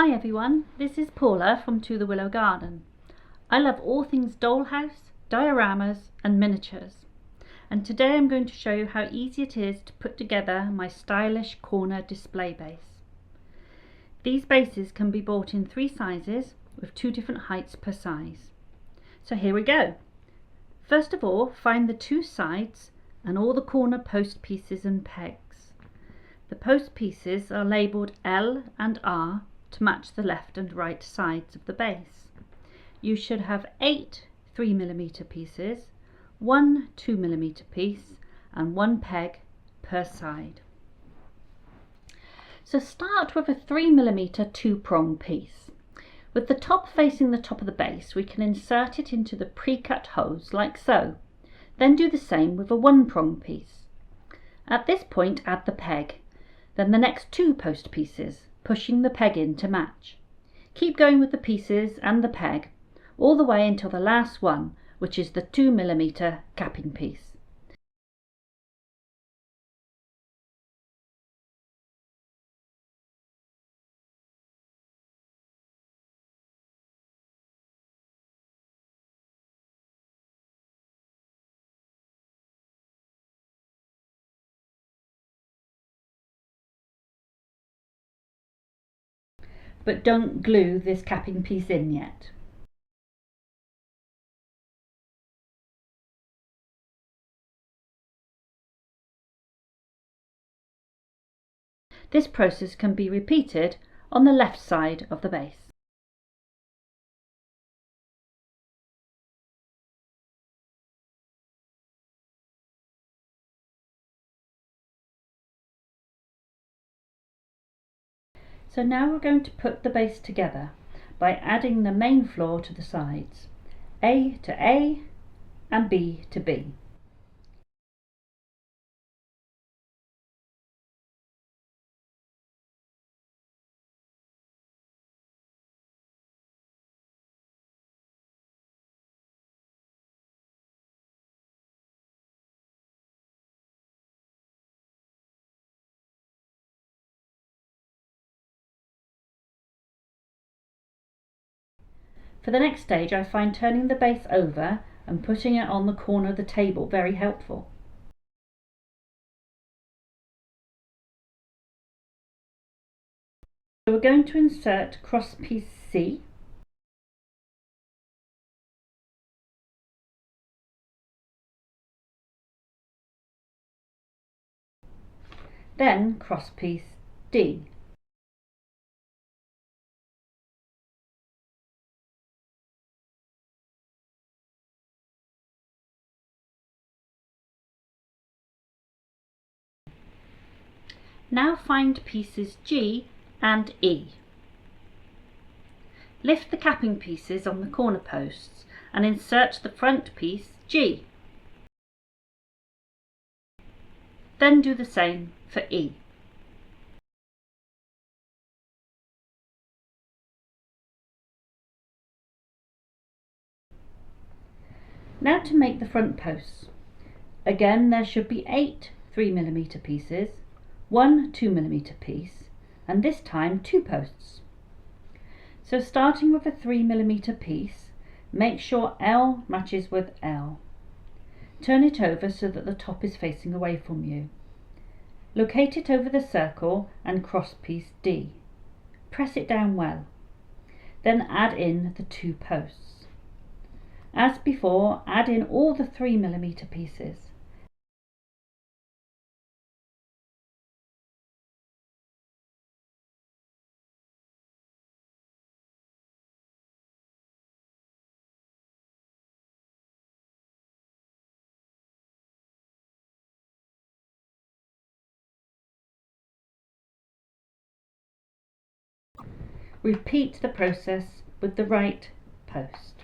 Hi everyone, this is Paula from To The Willow Garden. I love all things dollhouse, dioramas and miniatures, and today I'm going to show you how easy it is to put together my stylish corner display base. These bases can be bought in 3 sizes with 2 different heights per size. So here we go. First of all, find the 2 sides and all the corner post pieces and pegs. The post pieces are labelled L and R to match the left and right sides of the base. You should have 8 3mm pieces, 1 2mm piece and 1 peg per side. So start with a 3mm 2-prong piece. With the top facing the top of the base, we can insert it into the pre-cut holes like so. Then do the same with a 1-prong piece. At this point add the peg, then the next 2 post pieces, pushing the peg in to match. Keep going with the pieces and the peg all the way until the last one, which is the 2mm capping piece. But don't glue this capping piece in yet. This process can be repeated on the left side of the base. So now we're going to put the base together by adding the main floor to the sides, A to A and B to B. For the next stage, I find turning the base over and putting it on the corner of the table very helpful. So we're going to insert cross piece C, then cross piece D. Now find pieces G and E. Lift the capping pieces on the corner posts and insert the front piece G. Then do the same for E. Now to make the front posts. Again, there should be 8 3mm pieces, 1 2mm piece, and this time 2 posts. So starting with a 3mm piece, make sure L matches with L. Turn it over so that the top is facing away from you. Locate it over the circle and cross piece D. Press it down well. Then add in the 2 posts. As before, add in all the 3mm pieces. Repeat the process with the right post.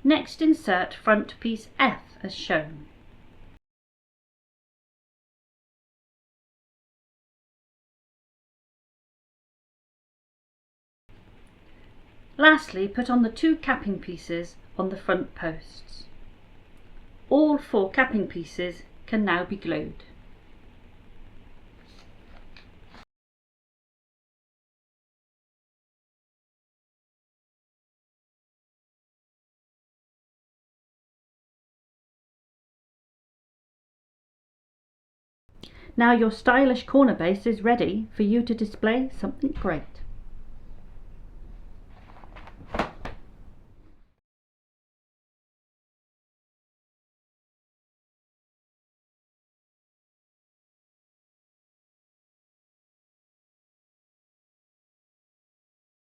Next, insert front piece F as shown. Lastly, put on the 2 capping pieces on the front posts. All 4 capping pieces can now be glued. Now your stylish corner base is ready for you to display something great.